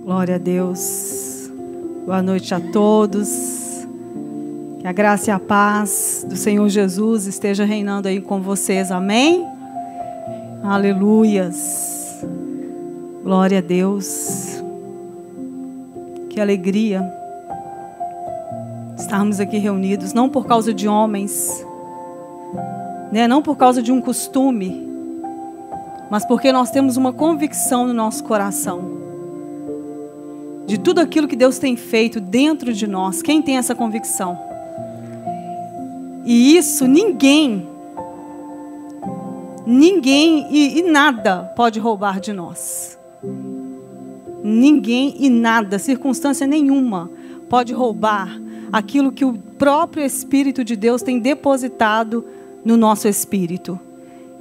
Glória a Deus. Boa noite a todos. Que a graça e a paz do Senhor Jesus esteja reinando aí com vocês. Amém? Aleluias. Glória a Deus. Que alegria estarmos aqui reunidos, não por causa de homens, né? Não por causa de um costume, mas porque nós temos uma convicção no nosso coração de tudo aquilo que Deus tem feito dentro de nós. Quem tem essa convicção? E isso ninguém e nada pode roubar de nós. Ninguém e nada, circunstância nenhuma pode roubar aquilo que o próprio Espírito de Deus tem depositado no nosso espírito.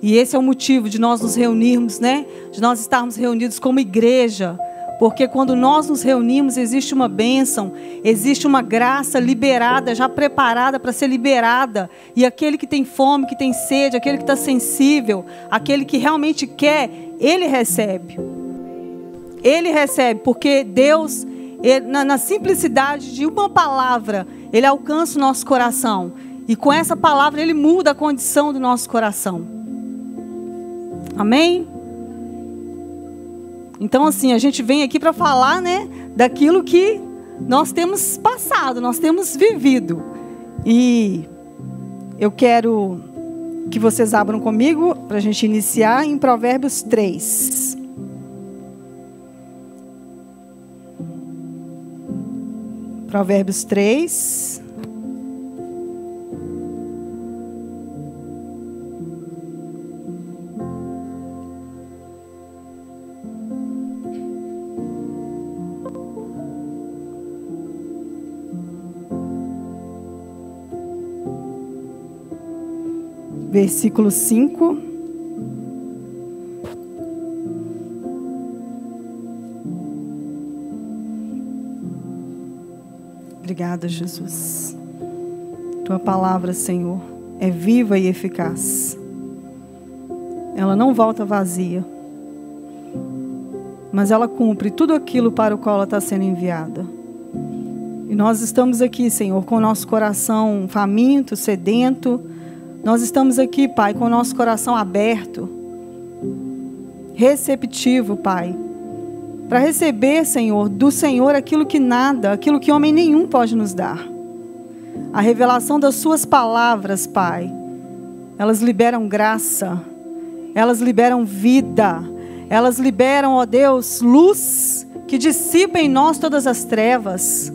E esse é o motivo de nós nos reunirmos, né? De nós estarmos reunidos como igreja. Porque quando nós nos reunimos, existe uma bênção, existe uma graça liberada, já preparada para ser liberada. E aquele que tem fome, que tem sede, aquele que está sensível, aquele que realmente quer, ele recebe. Ele recebe, porque Deus, na simplicidade de uma palavra, Ele alcança o nosso coração. E com essa palavra, Ele muda a condição do nosso coração. Amém? Então, assim, a gente vem aqui para falar, né, daquilo que nós temos passado, nós temos vivido. E eu quero que vocês abram comigo para a gente iniciar em Provérbios 3. Provérbios 3. Versículo 5. Obrigada, Jesus. Tua palavra, Senhor, é viva e eficaz. Ela não volta vazia, mas ela cumpre tudo aquilo para o qual ela está sendo enviada. E nós estamos aqui, Senhor, com o nosso coração faminto, sedento. Nós estamos aqui, Pai, com o nosso coração aberto, receptivo, Pai, para receber, Senhor, do Senhor aquilo que homem nenhum pode nos dar. A revelação das suas palavras, Pai, elas liberam graça, elas liberam vida, elas liberam, ó Deus, luz que dissipa em nós todas as trevas.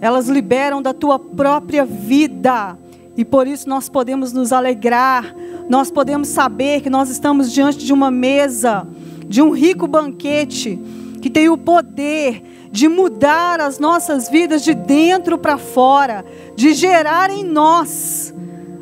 Elas liberam da tua própria vida. E por isso nós podemos nos alegrar, nós podemos saber que nós estamos diante de uma mesa, de um rico banquete, que tem o poder de mudar as nossas vidas de dentro para fora, de gerar em nós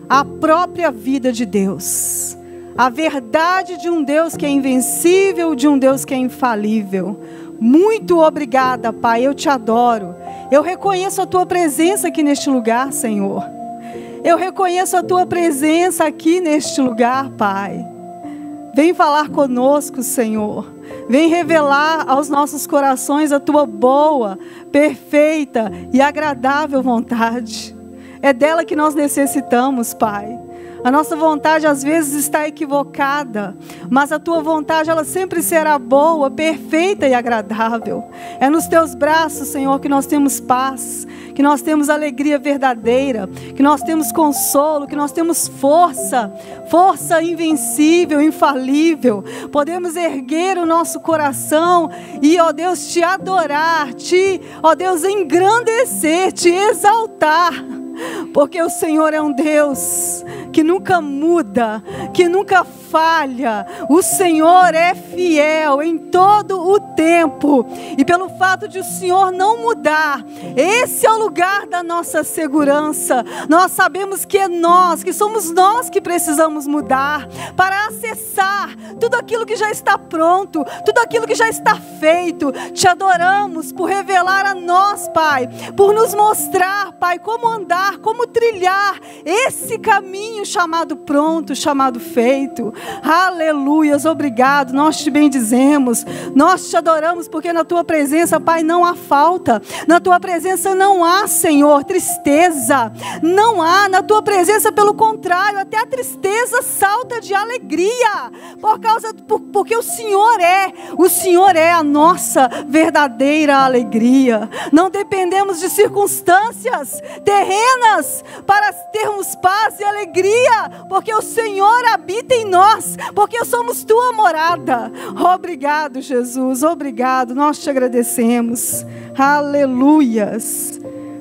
a própria vida de Deus. A verdade de um Deus que é invencível, de um Deus que é infalível. Muito obrigada, Pai, eu te adoro. Eu reconheço a tua presença aqui neste lugar, Senhor. Eu reconheço a tua presença aqui neste lugar, Pai. Vem falar conosco, Senhor. Vem revelar aos nossos corações a tua boa, perfeita e agradável vontade. É dela que nós necessitamos, Pai. A nossa vontade às vezes está equivocada, mas a tua vontade ela sempre será boa, perfeita e agradável. É nos teus braços, Senhor, que nós temos paz, que nós temos alegria verdadeira, que nós temos consolo, que nós temos força invencível, infalível. Podemos erguer o nosso coração e, ó Deus, te adorar, ó Deus, engrandecer, te exaltar. Porque o Senhor é um Deus que nunca muda, que nunca falha. O Senhor é fiel em todo o tempo. E pelo fato de o Senhor não mudar, esse é o lugar da nossa segurança. Nós sabemos que é nós, que somos nós que precisamos mudar para acessar tudo aquilo que já está pronto, tudo aquilo que já está feito. Te adoramos por revelar a nós, Pai, por nos mostrar, Pai, como andar, como trilhar esse caminho o chamado pronto, o chamado feito. Aleluias, obrigado, nós te bendizemos, nós te adoramos, porque na tua presença, Pai, não há falta, na tua presença não há, Senhor, tristeza, não há, na tua presença, pelo contrário, até a tristeza salta de alegria, porque o Senhor é a nossa verdadeira alegria. Não dependemos de circunstâncias terrenas para termos paz e alegria, porque o Senhor habita em nós, porque somos tua morada. Obrigado, Jesus, obrigado, nós te agradecemos. Aleluias,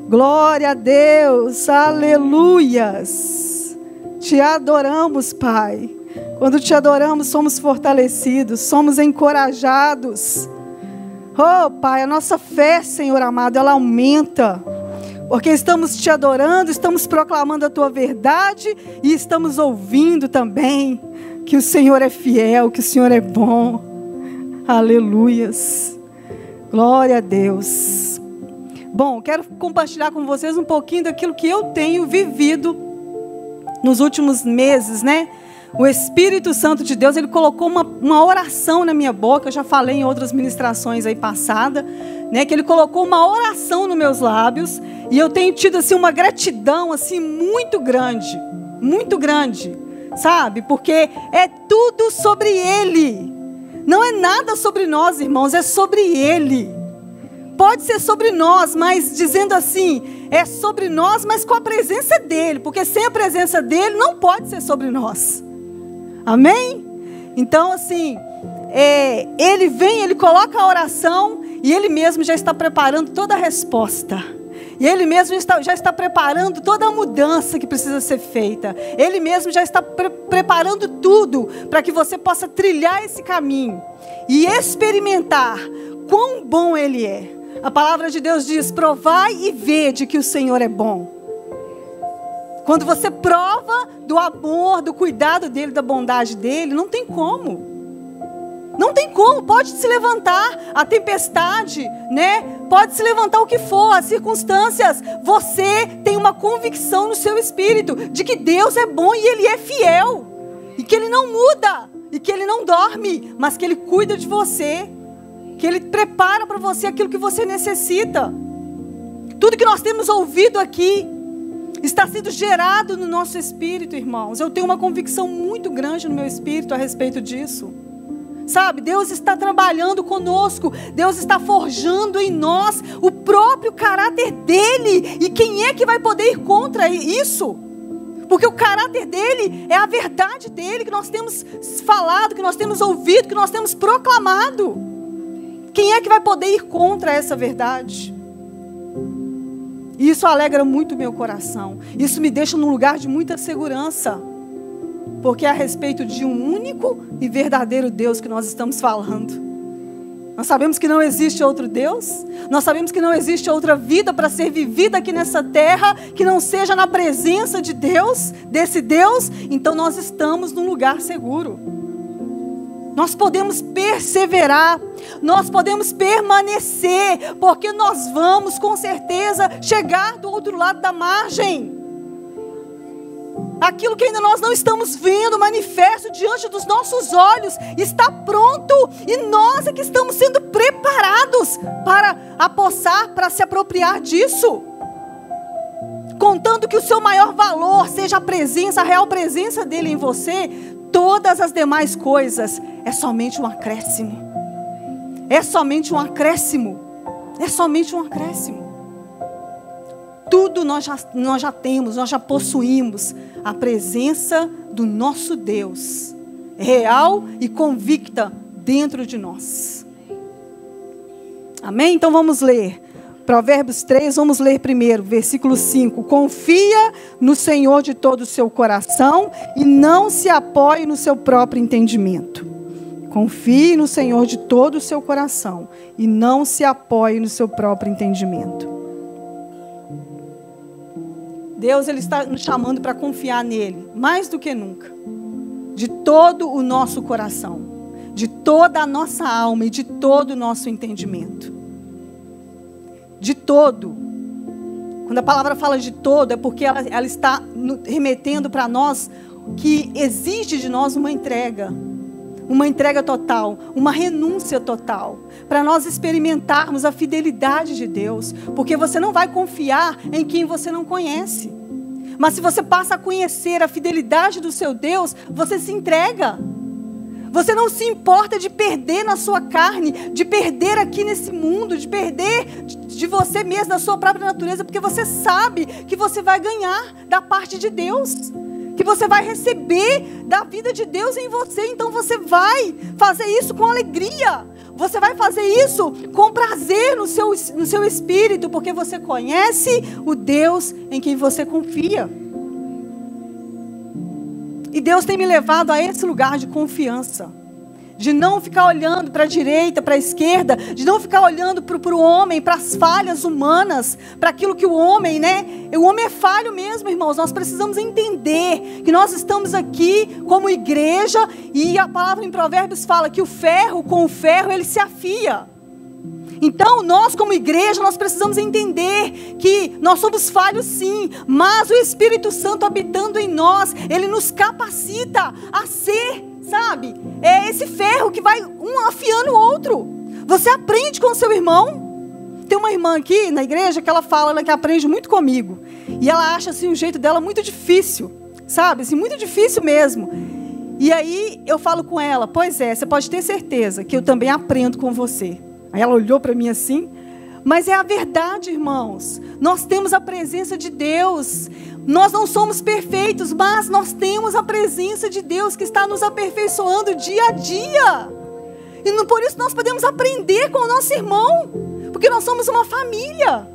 glória a Deus, aleluias. Te adoramos, Pai. Quando te adoramos, somos fortalecidos, somos encorajados. Oh, Pai, a nossa fé, Senhor amado, ela aumenta, porque estamos te adorando, estamos proclamando a tua verdade e estamos ouvindo também que o Senhor é fiel, que o Senhor é bom. Aleluias. Glória a Deus. Bom, quero compartilhar com vocês um pouquinho daquilo que eu tenho vivido nos últimos meses, né? O Espírito Santo de Deus, Ele colocou uma oração na minha boca. Eu já falei em outras ministrações aí passadas, né? Que Ele colocou uma oração nos meus lábios. E eu tenho tido assim uma gratidão assim muito grande, sabe? Porque é tudo sobre Ele. Não é nada sobre nós, irmãos, é sobre Ele. Pode ser sobre nós, mas dizendo assim, é sobre nós, mas com a presença dEle. Porque sem a presença dEle não pode ser sobre nós. Amém? Então assim, Ele vem, Ele coloca a oração e Ele mesmo já está preparando toda a resposta. E Ele mesmo já está preparando toda a mudança que precisa ser feita. Ele mesmo já está preparando tudo para que você possa trilhar esse caminho e experimentar quão bom Ele é. A palavra de Deus diz: provai e vede que o Senhor é bom. Quando você prova do amor, do cuidado dEle, da bondade dEle, não tem como. Não tem como, pode se levantar a tempestade, né? Pode se levantar o que for, as circunstâncias. Você tem uma convicção no seu espírito de que Deus é bom e Ele é fiel. E que Ele não muda, e que Ele não dorme, mas que Ele cuida de você. Que Ele prepara para você aquilo que você necessita. Tudo que nós temos ouvido aqui está sendo gerado no nosso espírito, irmãos. Eu tenho uma convicção muito grande no meu espírito a respeito disso. Sabe, Deus está trabalhando conosco, Deus está forjando em nós o próprio caráter dEle. E quem é que vai poder ir contra isso? Porque o caráter dEle é a verdade dEle, que nós temos falado, que nós temos ouvido, que nós temos proclamado. Quem é que vai poder ir contra essa verdade? E isso alegra muito o meu coração. Isso me deixa num lugar de muita segurança. Porque é a respeito de um único e verdadeiro Deus que nós estamos falando. Nós sabemos que não existe outro Deus. Nós sabemos que não existe outra vida para ser vivida aqui nessa terra que não seja na presença de Deus, desse Deus. Então nós estamos num lugar seguro. Nós podemos perseverar, nós podemos permanecer, porque nós vamos com certeza chegar do outro lado da margem. Aquilo que ainda nós não estamos vendo manifesto diante dos nossos olhos está pronto, e nós é que estamos sendo preparados para apossar, para se apropriar disso. Contando que o seu maior valor seja a presença, a real presença dele em você, todas as demais coisas é somente um acréscimo. É somente um acréscimo. É somente um acréscimo. Tudo nós já temos, nós já possuímos a presença do nosso Deus, real e convicta dentro de nós. Amém? Então vamos ler. Provérbios 3, vamos ler primeiro, versículo 5. Confia no Senhor de todo o seu coração e não se apoie no seu próprio entendimento. Confie no Senhor de todo o seu coração e não se apoie no seu próprio entendimento. Deus, Ele está nos chamando para confiar nele, mais do que nunca. De todo o nosso coração, de toda a nossa alma e de todo o nosso entendimento. De todo. Quando a palavra fala de todo, é porque ela está remetendo para nós que exige de nós uma entrega total, uma renúncia total, para nós experimentarmos a fidelidade de Deus, porque você não vai confiar em quem você não conhece, mas se você passa a conhecer a fidelidade do seu Deus, você se entrega. Você não se importa de perder na sua carne, de perder aqui nesse mundo, de perder de você mesmo, da sua própria natureza, porque você sabe que você vai ganhar da parte de Deus, que você vai receber da vida de Deus em você. Então você vai fazer isso com alegria, você vai fazer isso com prazer no seu espírito, porque você conhece o Deus em quem você confia. E Deus tem me levado a esse lugar de confiança, de não ficar olhando para a direita, para a esquerda, de não ficar olhando para o homem, para as falhas humanas, para aquilo que o homem, o homem é falho mesmo, irmãos. Nós precisamos entender que nós estamos aqui como igreja, e a palavra em Provérbios fala que o ferro com o ferro ele se afia. Então, nós como igreja, nós precisamos entender que nós somos falhos sim, mas o Espírito Santo habitando em nós, ele nos capacita a ser, sabe? É esse ferro que vai um afiando o outro. Você aprende com o seu irmão. Tem uma irmã aqui na igreja que ela fala que aprende muito comigo. E ela acha assim, o jeito dela muito difícil, sabe? Assim, muito difícil mesmo. E aí eu falo com ela, pois é, você pode ter certeza que eu também aprendo com você. Aí ela olhou para mim assim, mas é a verdade, irmãos. Nós temos a presença de Deus. Nós não somos perfeitos, mas nós temos a presença de Deus que está nos aperfeiçoando dia a dia. E por isso nós podemos aprender com o nosso irmão, porque nós somos uma família.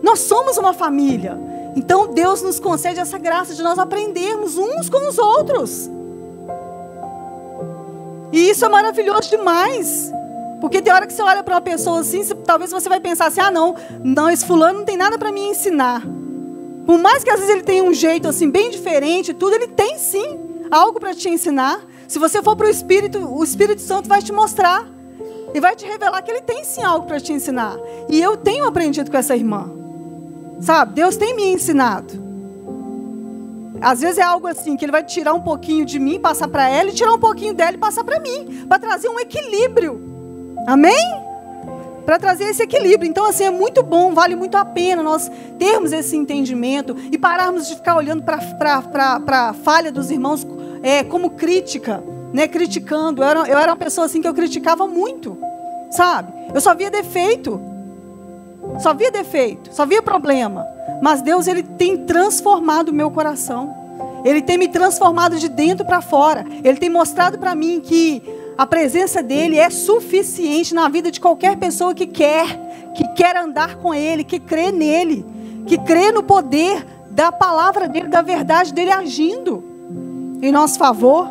Nós somos uma família. Então Deus nos concede essa graça de nós aprendermos uns com os outros. E isso é maravilhoso demais. Porque tem hora que você olha para uma pessoa assim, talvez você vai pensar assim, não, esse fulano não tem nada para me ensinar. Por mais que às vezes ele tenha um jeito assim bem diferente, tudo, ele tem sim algo para te ensinar. Se você for para o Espírito Santo vai te mostrar. E vai te revelar que ele tem sim algo para te ensinar. E eu tenho aprendido com essa irmã. Sabe, Deus tem me ensinado. Às vezes é algo assim, que ele vai tirar um pouquinho de mim, passar para ela, e tirar um pouquinho dela e passar para mim. Para trazer um equilíbrio. Amém? Para trazer esse equilíbrio. Então assim, é muito bom, vale muito a pena nós termos esse entendimento e pararmos de ficar olhando para a falha dos irmãos como crítica, criticando. Eu era uma pessoa assim que eu criticava muito, sabe? Eu só via defeito, só via problema. Mas Deus, ele tem transformado o meu coração. Ele tem me transformado de dentro para fora. Ele tem mostrado para mim que a presença dele é suficiente na vida de qualquer pessoa que quer andar com ele, que crê nele, que crê no poder da palavra dele, da verdade dele agindo em nosso favor.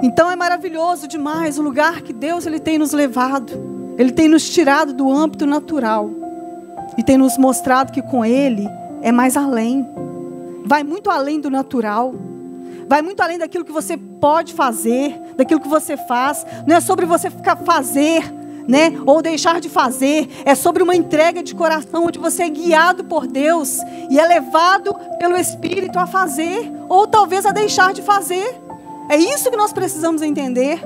Então é maravilhoso demais o lugar que Deus ele tem nos levado. Ele tem nos tirado do âmbito natural e tem nos mostrado que com ele é mais além. Vai muito além do natural. Vai muito além daquilo que você pode fazer, daquilo que você faz. Não é sobre você ficar fazer, ou deixar de fazer. É sobre uma entrega de coração, onde você é guiado por Deus e é levado pelo Espírito a fazer, ou talvez a deixar de fazer. É isso que nós precisamos entender.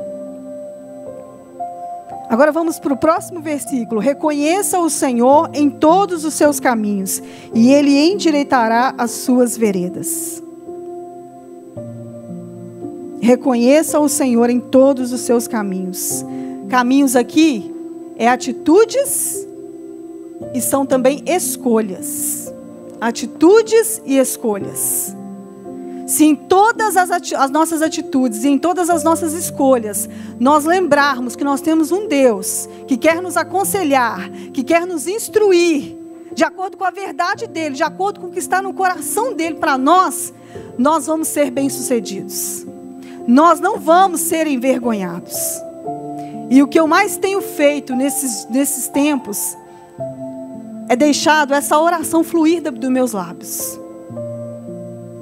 Agora vamos para o próximo versículo. Reconheça o Senhor em todos os seus caminhos, e Ele endireitará as suas veredas. Reconheça o Senhor em todos os seus caminhos. Caminhos aqui é atitudes e são também escolhas. Atitudes e escolhas. Se em todas as nossas atitudes e em todas as nossas escolhas, nós lembrarmos que nós temos um Deus que quer nos aconselhar, que quer nos instruir, de acordo com a verdade dEle, de acordo com o que está no coração dEle para nós, nós vamos ser bem-sucedidos. Nós não vamos ser envergonhados. E o que eu mais tenho feito nesses tempos é deixado essa oração fluir dos meus lábios.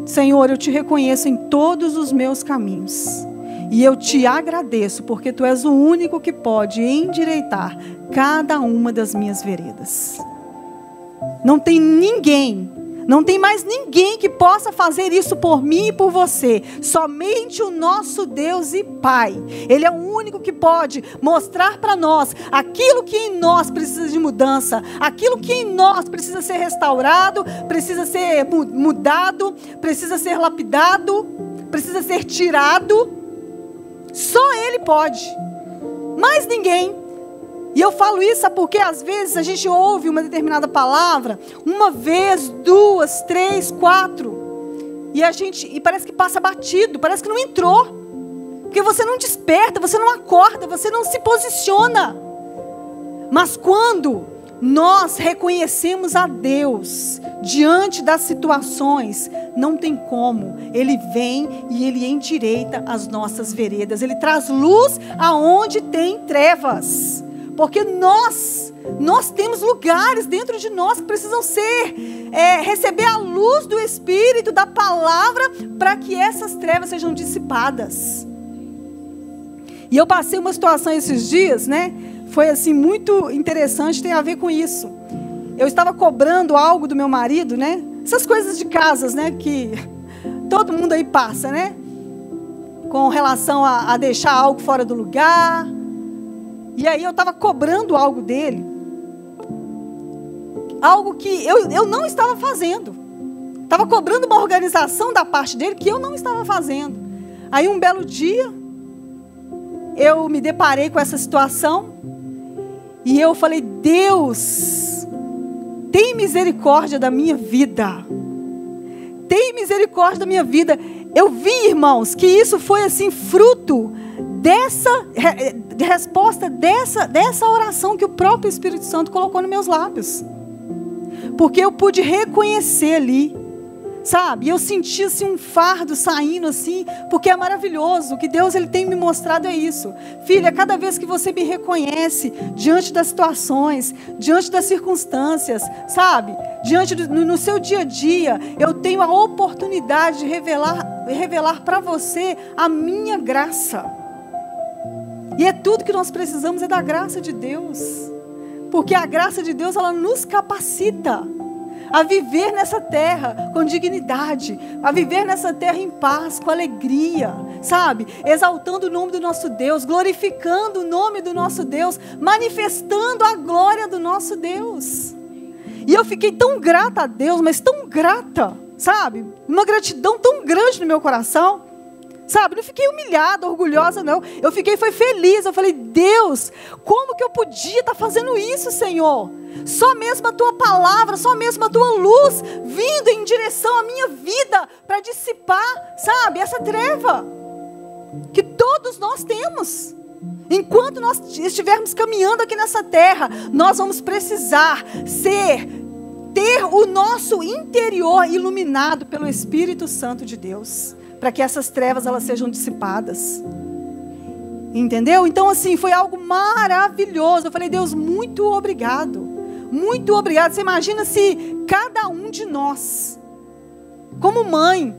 Senhor, eu te reconheço em todos os meus caminhos. E eu te agradeço, porque tu és o único que pode endireitar cada uma das minhas veredas. Não tem ninguém, não tem mais ninguém que possa fazer isso por mim e por você. Somente o nosso Deus e Pai. Ele é o único que pode mostrar para nós aquilo que em nós precisa de mudança, aquilo que em nós precisa ser restaurado, precisa ser mudado, precisa ser lapidado, precisa ser tirado. Só Ele pode, mais ninguém. E eu falo isso porque às vezes a gente ouve uma determinada palavra, uma vez, 2, 3, 4, e parece que passa batido, parece que não entrou, porque você não desperta, você não acorda, você não se posiciona. Mas quando nós reconhecemos a Deus diante das situações, não tem como, Ele vem e Ele endireita as nossas veredas, Ele traz luz aonde tem trevas. Porque nós temos lugares dentro de nós que precisam receber a luz do Espírito, da palavra, para que essas trevas sejam dissipadas. E eu passei uma situação esses dias, né? Foi assim muito interessante, tem a ver com isso. Eu estava cobrando algo do meu marido, né? Essas coisas de casas, né? Que todo mundo aí passa, né? Com relação a deixar algo fora do lugar. E aí eu estava cobrando algo dele, algo que eu não estava fazendo. Estava cobrando uma organização da parte dele que eu não estava fazendo. Aí um belo dia, eu me deparei com essa situação, e eu falei: Deus, tem misericórdia da minha vida. Tem misericórdia da minha vida. Eu vi, irmãos, que isso foi assim, fruto dessa resposta, dessa oração que o próprio Espírito Santo colocou nos meus lábios. Porque eu pude reconhecer ali, sabe? E eu senti assim, um fardo saindo assim, porque é maravilhoso. O que Deus ele tem me mostrado é isso. Filha, cada vez que você me reconhece diante das situações, diante das circunstâncias, sabe? No seu dia a dia, eu tenho a oportunidade de revelar para você a minha graça. E é tudo que nós precisamos, é da graça de Deus. Porque a graça de Deus, ela nos capacita a viver nessa terra com dignidade, a viver nessa terra em paz, com alegria, sabe? Exaltando o nome do nosso Deus, glorificando o nome do nosso Deus, manifestando a glória do nosso Deus. E eu fiquei tão grata a Deus, mas tão grata, sabe? Uma gratidão tão grande no meu coração. Sabe, não fiquei humilhada, orgulhosa, não. Eu foi feliz. Eu falei: Deus, como que eu podia estar fazendo isso, Senhor? Só mesmo a Tua palavra, só mesmo a Tua luz vindo em direção à minha vida para dissipar, sabe, essa treva que todos nós temos. Enquanto nós estivermos caminhando aqui nessa terra, nós vamos precisar ter o nosso interior iluminado pelo Espírito Santo de Deus, para que essas trevas elas sejam dissipadas. Entendeu? Então assim, foi algo maravilhoso. Eu falei: Deus, muito obrigado. Muito obrigado. Você imagina se cada um de nós, como mãe,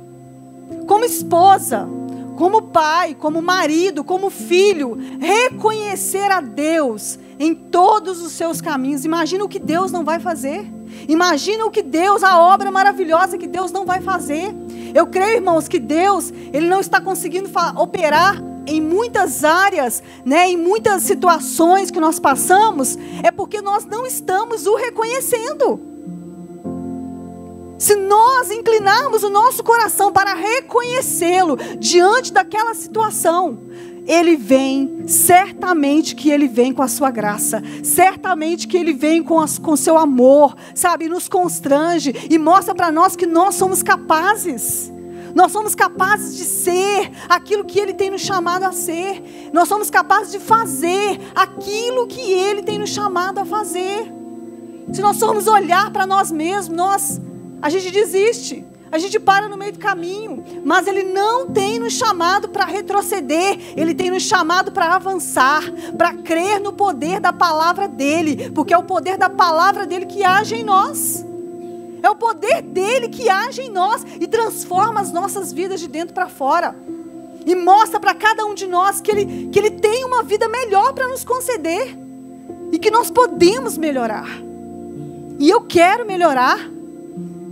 como esposa, como pai, como marido, como filho, reconhecer a Deus em todos os seus caminhos. Imagina o que Deus não vai fazer. Imagina o que Deus, a obra maravilhosa que Deus não vai fazer. Eu creio, irmãos, que Deus, Ele não está conseguindo operar em muitas áreas, né, em muitas situações que nós passamos, é porque nós não estamos o reconhecendo. Se nós inclinarmos o nosso coração para reconhecê-lo diante daquela situação, Ele vem, certamente que Ele vem com a sua graça, certamente que Ele vem com o seu amor, sabe, nos constrange e mostra para nós que nós somos capazes. Nós somos capazes de ser aquilo que Ele tem nos chamado a ser. Nós somos capazes de fazer aquilo que Ele tem nos chamado a fazer. Se nós formos olhar para nós mesmos, a gente desiste. A gente para no meio do caminho, mas Ele não tem nos chamado para retroceder, Ele tem nos chamado para avançar, para crer no poder da palavra dEle, porque é o poder da palavra dEle que age em nós, é o poder dEle que age em nós e transforma as nossas vidas de dentro para fora, e mostra para cada um de nós que Ele tem uma vida melhor para nos conceder, e que nós podemos melhorar. E eu quero melhorar.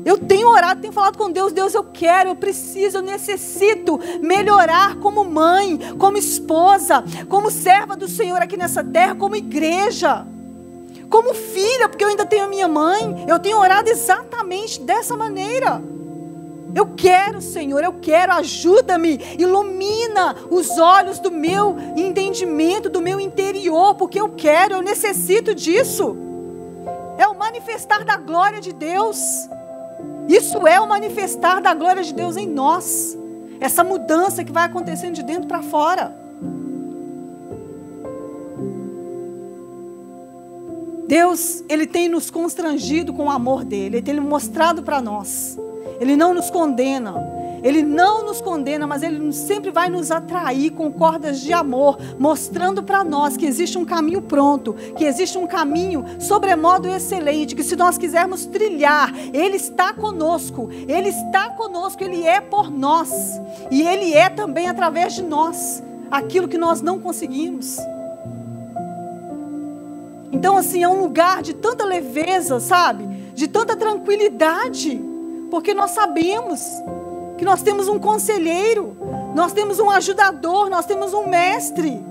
Eu tenho orado, tenho falado com Deus. Deus, eu quero, eu preciso, eu necessito melhorar como mãe, como esposa, como serva do Senhor aqui nessa terra, como igreja, como filha, porque eu ainda tenho a minha mãe. Eu tenho orado exatamente dessa maneira. Eu quero, Senhor, eu quero, ajuda-me, ilumina os olhos do meu entendimento, do meu interior, porque eu quero, eu necessito disso. É o manifestar da glória de Deus. Isso é o manifestar da glória de Deus em nós. Essa mudança que vai acontecendo de dentro para fora. Deus, Ele tem nos constrangido com o amor dEle. Ele tem mostrado para nós. Ele não nos condena. Ele não nos condena, mas Ele sempre vai nos atrair com cordas de amor, mostrando para nós que existe um caminho pronto, que existe um caminho sobremodo excelente, que se nós quisermos trilhar, Ele está conosco, Ele está conosco, Ele é por nós, e Ele é também através de nós, aquilo que nós não conseguimos. Então assim, é um lugar de tanta leveza, sabe? De tanta tranquilidade, porque nós sabemos que nós temos um conselheiro, nós temos um ajudador, nós temos um mestre.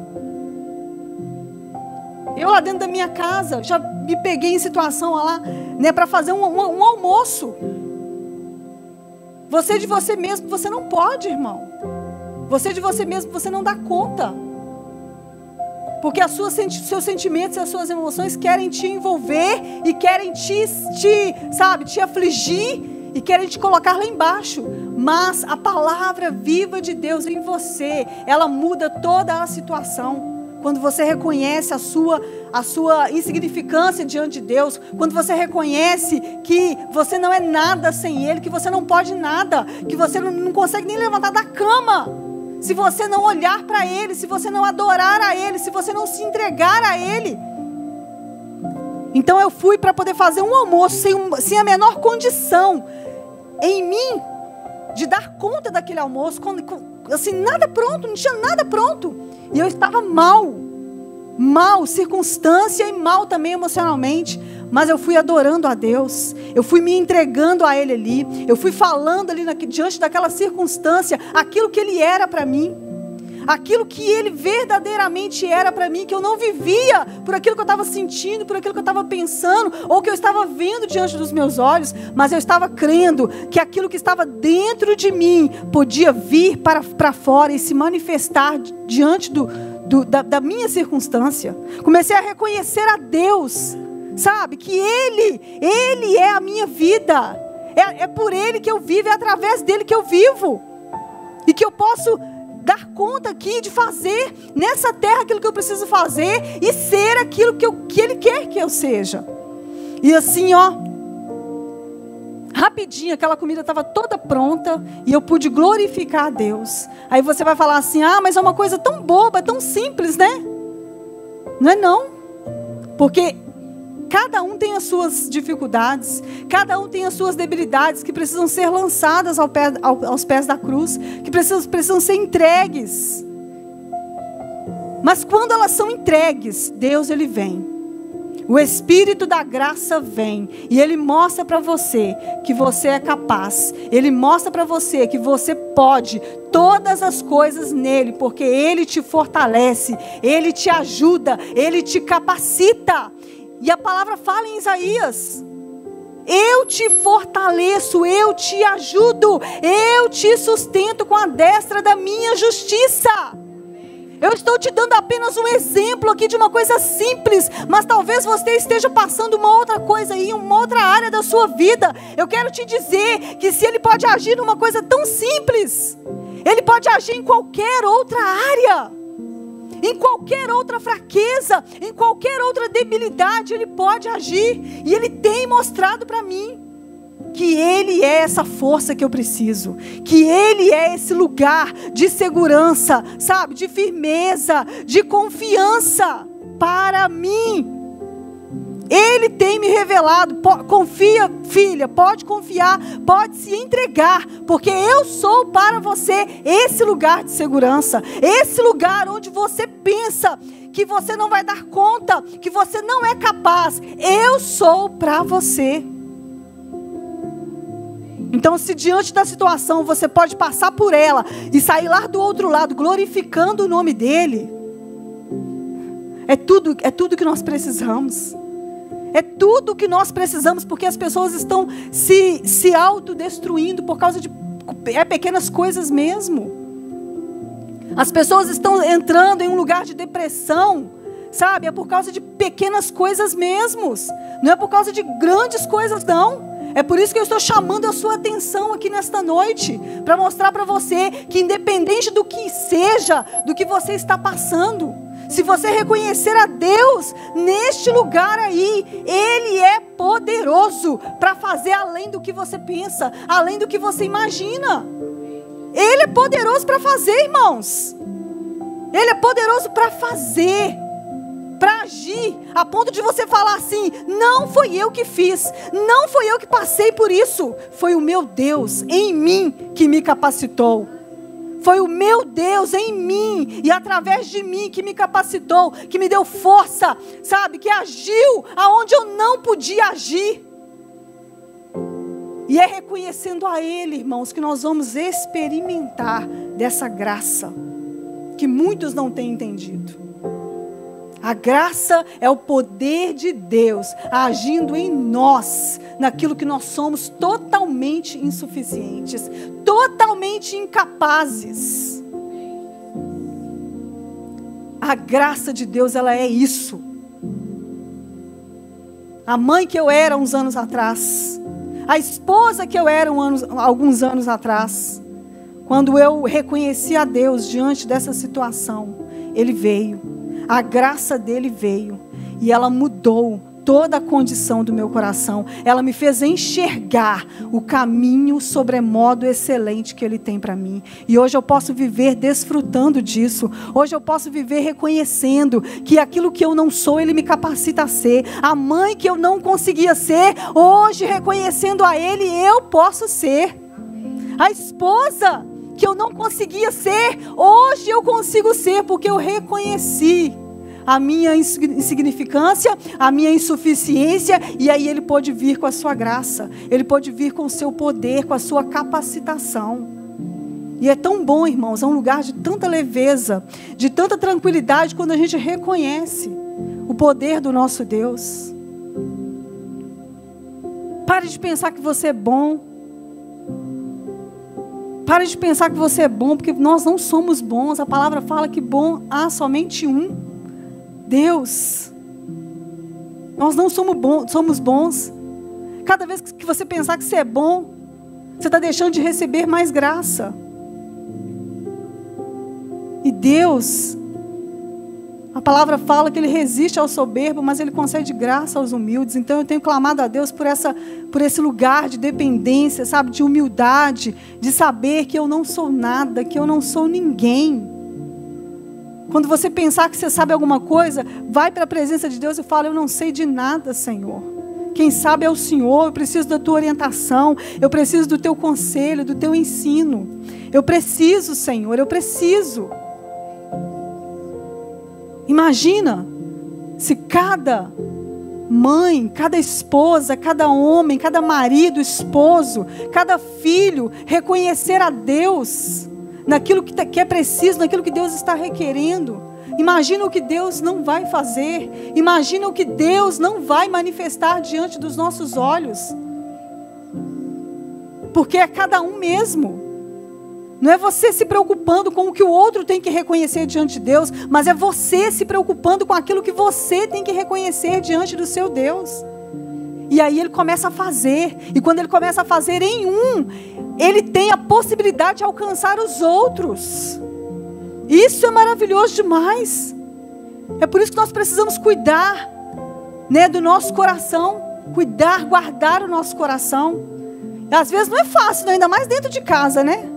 Eu lá dentro da minha casa, já me peguei em situação lá, né, para fazer um almoço. Você de você mesmo, você não pode, irmão. Você de você mesmo, você não dá conta. Porque seus sentimentos e as suas emoções querem te envolver e querem te afligir e querem te colocar lá embaixo. Mas a palavra viva de Deus em você, ela muda toda a situação. Quando você reconhece a sua insignificância diante de Deus, quando você reconhece que você não é nada sem Ele, que você não pode nada, que você não consegue nem levantar da cama, se você não olhar para Ele, se você não adorar a Ele, se você não se entregar a Ele. Então eu fui para poder fazer um almoço sem a menor condição em mim de dar conta daquele almoço, assim, nada pronto, não tinha nada pronto. E eu estava mal, circunstância e mal também emocionalmente. Mas eu fui adorando a Deus, eu fui me entregando a Ele ali, eu fui falando ali diante daquela circunstância, aquilo que Ele era para mim, aquilo que Ele verdadeiramente era para mim, que eu não vivia por aquilo que eu estava sentindo, por aquilo que eu estava pensando, ou que eu estava vendo diante dos meus olhos, mas eu estava crendo que aquilo que estava dentro de mim podia vir para fora e se manifestar diante da minha circunstância. Comecei a reconhecer a Deus, sabe, que Ele é a minha vida, é por Ele que eu vivo, é através dEle que eu vivo, e que eu posso dar conta aqui de fazer nessa terra aquilo que eu preciso fazer, e ser aquilo que Ele quer que eu seja. E assim, rapidinho, aquela comida estava toda pronta, e eu pude glorificar a Deus. Aí você vai falar assim, mas é uma coisa tão boba, tão simples, né? Não é não, porque cada um tem as suas dificuldades, cada um tem as suas debilidades que precisam ser lançadas aos pés da cruz, que precisam ser entregues. Mas quando elas são entregues, Deus, Ele vem. O Espírito da graça vem e Ele mostra para você que você é capaz. Ele mostra para você que você pode todas as coisas nele, porque Ele te fortalece, Ele te ajuda, Ele te capacita. E a palavra fala em Isaías: eu te fortaleço, eu te ajudo, eu te sustento com a destra da minha justiça. Eu estou te dando apenas um exemplo aqui de uma coisa simples, mas talvez você esteja passando uma outra coisa aí, uma outra área da sua vida. Eu quero te dizer que se Ele pode agir numa coisa tão simples, Ele pode agir em qualquer outra área, em qualquer outra fraqueza, em qualquer outra debilidade, Ele pode agir. E Ele tem mostrado para mim que Ele é essa força que eu preciso, que Ele é esse lugar de segurança, sabe, de firmeza, de confiança para mim. Ele tem me revelado. Confia, filha, pode confiar, pode se entregar, porque eu sou para você esse lugar de segurança, esse lugar onde você pensa que você não vai dar conta, que você não é capaz. Eu sou para você. Então, se diante da situação você pode passar por ela e sair lá do outro lado glorificando o nome dele, é tudo que nós precisamos. É tudo que nós precisamos, porque as pessoas estão se autodestruindo por causa de pequenas coisas mesmo. As pessoas estão entrando em um lugar de depressão, sabe? É por causa de pequenas coisas mesmo. Não é por causa de grandes coisas, não. É por isso que eu estou chamando a sua atenção aqui nesta noite, para mostrar para você que independente do que seja, do que você está passando, se você reconhecer a Deus neste lugar aí, Ele é poderoso para fazer além do que você pensa, além do que você imagina. Ele é poderoso para fazer, irmãos. Ele é poderoso para fazer, para agir, a ponto de você falar assim: não foi eu que fiz, não foi eu que passei por isso, foi o meu Deus em mim que me capacitou. Foi o meu Deus em mim e através de mim que me capacitou, que me deu força, sabe? Que agiu aonde eu não podia agir. E é reconhecendo a Ele, irmãos, que nós vamos experimentar dessa graça que muitos não têm entendido. A graça é o poder de Deus agindo em nós, naquilo que nós somos totalmente insuficientes, totalmente incapazes. A graça de Deus, ela é isso. A mãe que eu era uns anos atrás, a esposa que eu era alguns anos atrás, quando eu reconheci a Deus diante dessa situação, Ele veio. A graça dele veio e ela mudou toda a condição do meu coração. Ela me fez enxergar o caminho sobremodo excelente que Ele tem para mim. E hoje eu posso viver desfrutando disso. Hoje eu posso viver reconhecendo que aquilo que eu não sou, Ele me capacita a ser. A mãe que eu não conseguia ser, hoje reconhecendo a Ele, eu posso ser. A esposa que eu não conseguia ser, hoje eu consigo ser, porque eu reconheci a minha insignificância, a minha insuficiência, e aí Ele pôde vir com a sua graça, Ele pôde vir com o seu poder, com a sua capacitação. E é tão bom, irmãos, é um lugar de tanta leveza, de tanta tranquilidade, quando a gente reconhece o poder do nosso Deus. Pare de pensar que você é bom. Pare de pensar que você é bom, porque nós não somos bons. A palavra fala que bom há somente um, Deus. Nós não somos bons. Cada vez que você pensar que você é bom, você está deixando de receber mais graça. E Deus, a palavra fala que Ele resiste ao soberbo, mas Ele concede graça aos humildes. Então eu tenho clamado a Deus por esse lugar de dependência, sabe, de humildade, de saber que eu não sou nada, que eu não sou ninguém. Quando você pensar que você sabe alguma coisa, vai para a presença de Deus e fala: eu não sei de nada, Senhor. Quem sabe é o Senhor. Eu preciso da tua orientação, eu preciso do teu conselho, do teu ensino. Eu preciso, Senhor, eu preciso. Imagina se cada mãe, cada esposa, cada homem, cada marido, esposo, cada filho reconhecer a Deus naquilo que é preciso, naquilo que Deus está requerendo. Imagina o que Deus não vai fazer. Imagina o que Deus não vai manifestar diante dos nossos olhos. Porque é cada um mesmo. Não é você se preocupando com o que o outro tem que reconhecer diante de Deus, mas é você se preocupando com aquilo que você tem que reconhecer diante do seu Deus. E aí Ele começa a fazer. E quando Ele começa a fazer em um, Ele tem a possibilidade de alcançar os outros. Isso é maravilhoso demais. É por isso que nós precisamos cuidar, né, do nosso coração. Cuidar, guardar o nosso coração. Às vezes não é fácil, né? Ainda mais dentro de casa, né?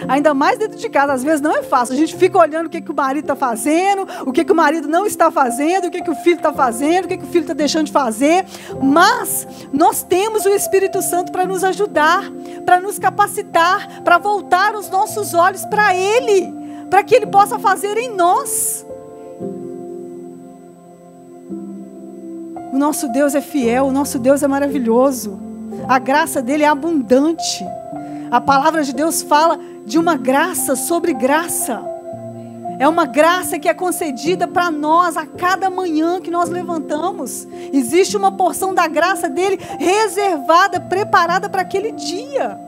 Ainda mais dentro de casa, às vezes não é fácil. A gente fica olhando o que o marido está fazendo, o que o marido não está fazendo, o que o filho está fazendo, o que o filho está deixando de fazer. Mas nós temos o Espírito Santo para nos ajudar, para nos capacitar, para voltar os nossos olhos para Ele, para que Ele possa fazer em nós. O nosso Deus é fiel, o nosso Deus é maravilhoso. A graça dele é abundante. A palavra de Deus fala de uma graça sobre graça. É uma graça que é concedida para nós a cada manhã que nós levantamos. Existe uma porção da graça dele reservada, preparada para aquele dia.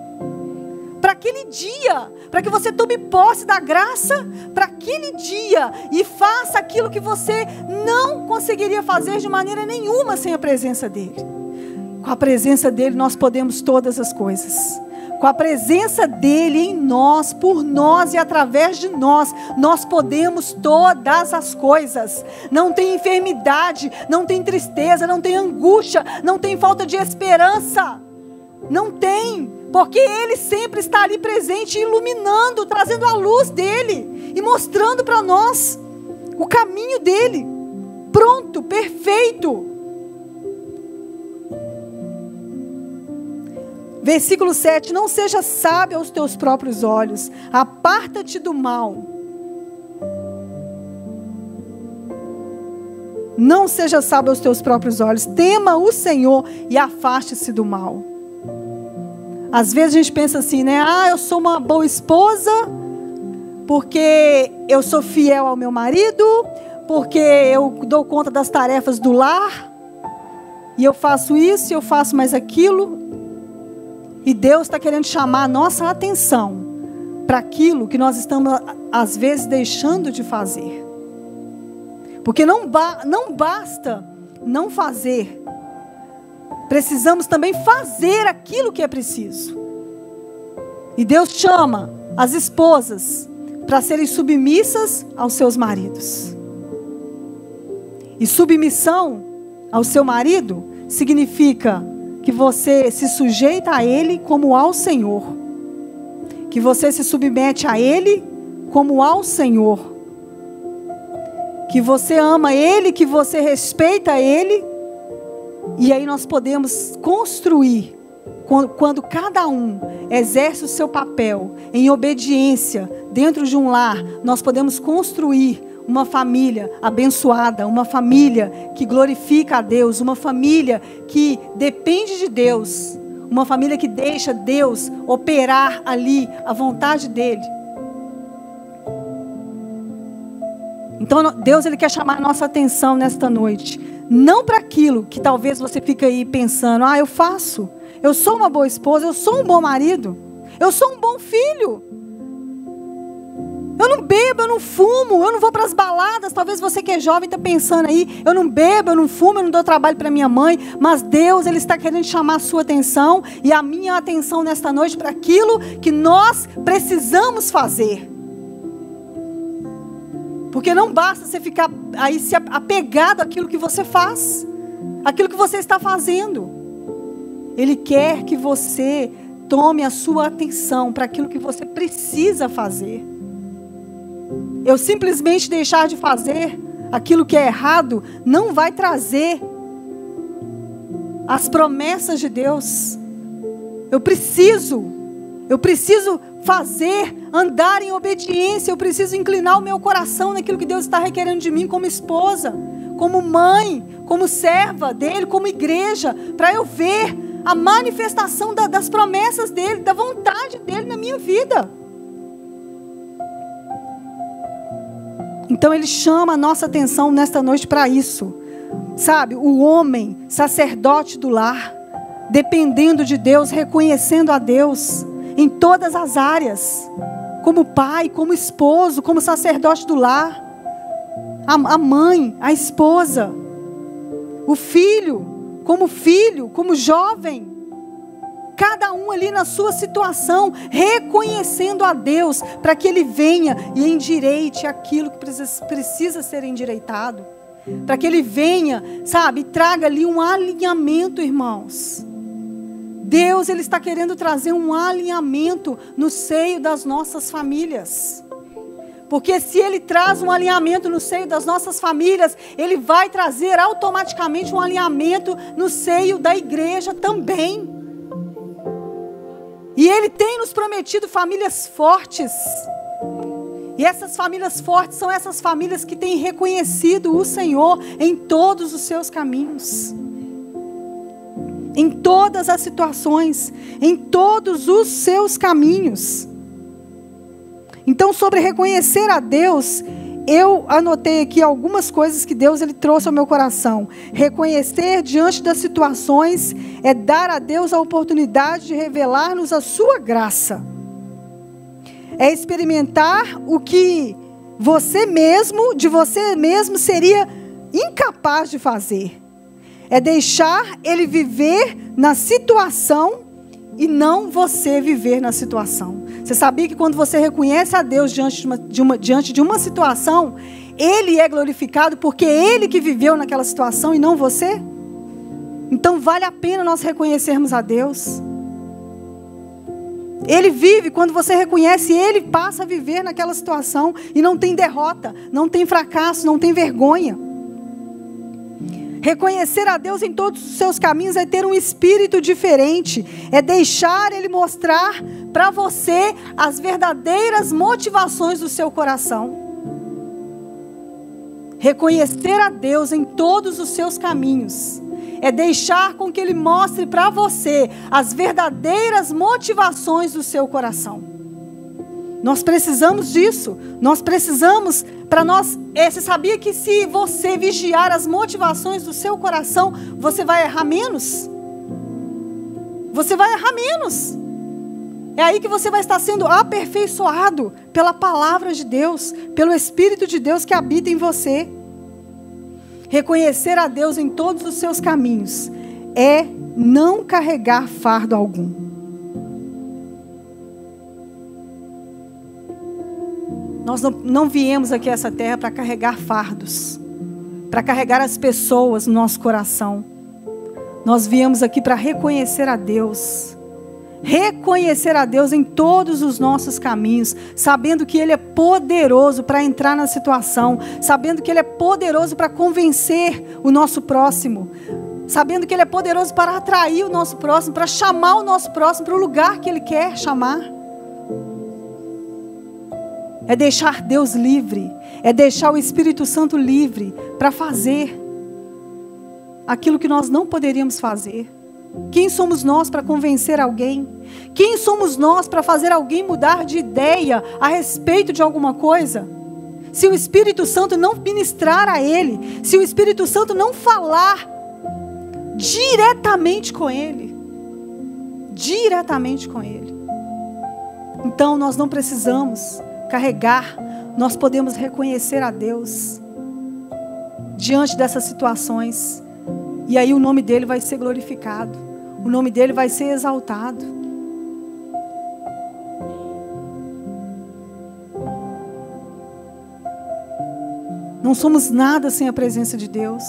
Para aquele dia. Para que você tome posse da graça para aquele dia. E faça aquilo que você não conseguiria fazer de maneira nenhuma sem a presença dele. Com a presença dele nós podemos todas as coisas. Com a presença dele em nós, por nós e através de nós, nós podemos todas as coisas. Não tem enfermidade, não tem tristeza, não tem angústia, não tem falta de esperança. Não tem, porque ele sempre está ali presente, iluminando, trazendo a luz dele e mostrando para nós o caminho dele. Pronto, perfeito. Versículo 7, não seja sábio aos teus próprios olhos, aparta-te do mal. Não seja sábio aos teus próprios olhos, tema o Senhor e afaste-se do mal. Às vezes a gente pensa assim, né? Eu sou uma boa esposa, porque eu sou fiel ao meu marido, porque eu dou conta das tarefas do lar, e eu faço isso, e eu faço mais aquilo. E Deus está querendo chamar a nossa atenção para aquilo que nós estamos, às vezes, deixando de fazer. Porque não basta não fazer. Precisamos também fazer aquilo que é preciso. E Deus chama as esposas para serem submissas aos seus maridos. E submissão ao seu marido significa que você se sujeita a Ele como ao Senhor. Que você se submete a Ele como ao Senhor. Que você ama Ele, que você respeita Ele. E aí nós podemos construir, quando cada um exerce o seu papel em obediência dentro de um lar, nós podemos construir uma família abençoada, uma família que glorifica a Deus, uma família que depende de Deus, uma família que deixa Deus operar ali a vontade dEle. Então Deus ele quer chamar a nossa atenção nesta noite, não para aquilo que talvez você fique aí pensando, eu faço, eu sou uma boa esposa, eu sou um bom marido, eu sou um bom filho. Eu não bebo, eu não fumo, eu não vou para as baladas. Talvez você que é jovem está pensando aí, eu não bebo, eu não fumo, eu não dou trabalho para minha mãe. Mas Deus, Ele está querendo chamar a sua atenção e a minha atenção nesta noite para aquilo que nós precisamos fazer. Porque não basta você ficar aí se apegado àquilo que você faz, àquilo que você está fazendo. Ele quer que você tome a sua atenção para aquilo que você precisa fazer. Eu simplesmente deixar de fazer aquilo que é errado não vai trazer as promessas de Deus. Eu preciso fazer, andar em obediência. Eu preciso inclinar o meu coração naquilo que Deus está requerendo de mim como esposa, como mãe, como serva dEle, como igreja, para eu ver a manifestação das promessas dEle, da vontade dEle na minha vida. Então Ele chama a nossa atenção nesta noite para isso. Sabe, o homem, sacerdote do lar, dependendo de Deus, reconhecendo a Deus em todas as áreas. Como pai, como esposo, como sacerdote do lar. A mãe, a esposa. O filho, como jovem. Cada um ali na sua situação, reconhecendo a Deus, para que Ele venha e endireite aquilo que precisa ser endireitado. Para que Ele venha, sabe, e traga ali um alinhamento, irmãos. Deus, Ele está querendo trazer um alinhamento no seio das nossas famílias. Porque se Ele traz um alinhamento no seio das nossas famílias, Ele vai trazer automaticamente um alinhamento no seio da igreja também. E Ele tem nos prometido famílias fortes. E essas famílias fortes são essas famílias que têm reconhecido o Senhor em todos os seus caminhos. Em todas as situações, em todos os seus caminhos. Então, sobre reconhecer a Deus, eu anotei aqui algumas coisas que Deus Ele trouxe ao meu coração. Reconhecer diante das situações é dar a Deus a oportunidade de revelar-nos a sua graça. É experimentar o que de você mesmo seria incapaz de fazer. É deixar Ele viver na situação e não você viver na situação. Você sabia que quando você reconhece a Deus diante de uma situação, Ele é glorificado porque é Ele que viveu naquela situação e não você? Então vale a pena nós reconhecermos a Deus. Ele vive, quando você reconhece, Ele passa a viver naquela situação e não tem derrota, não tem fracasso, não tem vergonha. Reconhecer a Deus em todos os seus caminhos é ter um espírito diferente, é deixar Ele mostrar para você as verdadeiras motivações do seu coração. Reconhecer a Deus em todos os seus caminhos é deixar com que Ele mostre para você as verdadeiras motivações do seu coração. Nós precisamos disso. Nós precisamos, você sabia que se você vigiar as motivações do seu coração, você vai errar menos? Você vai errar menos. É aí que você vai estar sendo aperfeiçoado pela palavra de Deus, pelo Espírito de Deus que habita em você. Reconhecer a Deus em todos os seus caminhos é não carregar fardo algum. Nós não viemos aqui a essa terra para carregar fardos, para carregar as pessoas no nosso coração. Nós viemos aqui para reconhecer a Deus. Reconhecer a Deus em todos os nossos caminhos, sabendo que Ele é poderoso para entrar na situação, sabendo que Ele é poderoso para convencer o nosso próximo, sabendo que Ele é poderoso para atrair o nosso próximo, para chamar o nosso próximo para o lugar que Ele quer chamar. É deixar Deus livre, é deixar o Espírito Santo livre para fazer aquilo que nós não poderíamos fazer. Quem somos nós para convencer alguém? Quem somos nós para fazer alguém mudar de ideia a respeito de alguma coisa? Se o Espírito Santo não ministrar a ele, se o Espírito Santo não falar diretamente com ele, então nós não precisamos carregar, nós podemos reconhecer a Deus diante dessas situações, e aí o nome dele vai ser glorificado, o nome dele vai ser exaltado. Não somos nada sem a presença de Deus,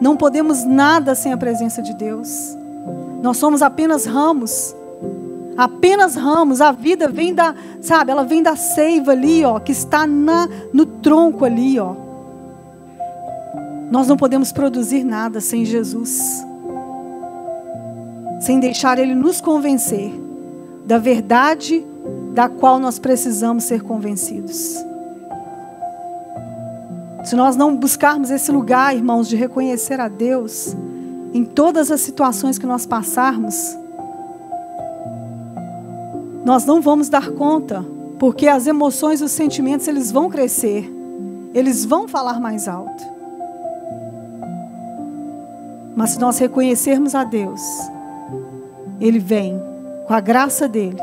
não podemos nada sem a presença de Deus. Nós somos apenas ramos. Apenas ramos. A vida vem da, ela vem da seiva ali, que está no tronco ali, Nós não podemos produzir nada sem Jesus, sem deixar Ele nos convencer da verdade da qual nós precisamos ser convencidos. Se nós não buscarmos esse lugar, irmãos, de reconhecer a Deus em todas as situações que nós passarmos, nós não vamos dar conta, porque as emoções e os sentimentos, eles vão crescer, eles vão falar mais alto. Mas se nós reconhecermos a Deus, Ele vem com a graça dEle,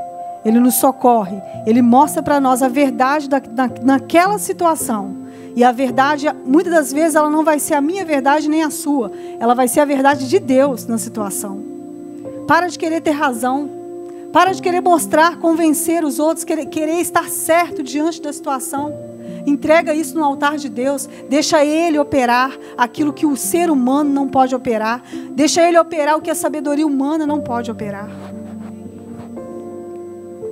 Ele nos socorre, Ele mostra para nós a verdade naquela situação. E a verdade, muitas das vezes, ela não vai ser a minha verdade nem a sua, ela vai ser a verdade de Deus na situação. Para de querer ter razão. Para de querer mostrar, convencer os outros, querer estar certo diante da situação. Entrega isso no altar de Deus. Deixa Ele operar aquilo que o ser humano não pode operar. Deixa Ele operar o que a sabedoria humana não pode operar.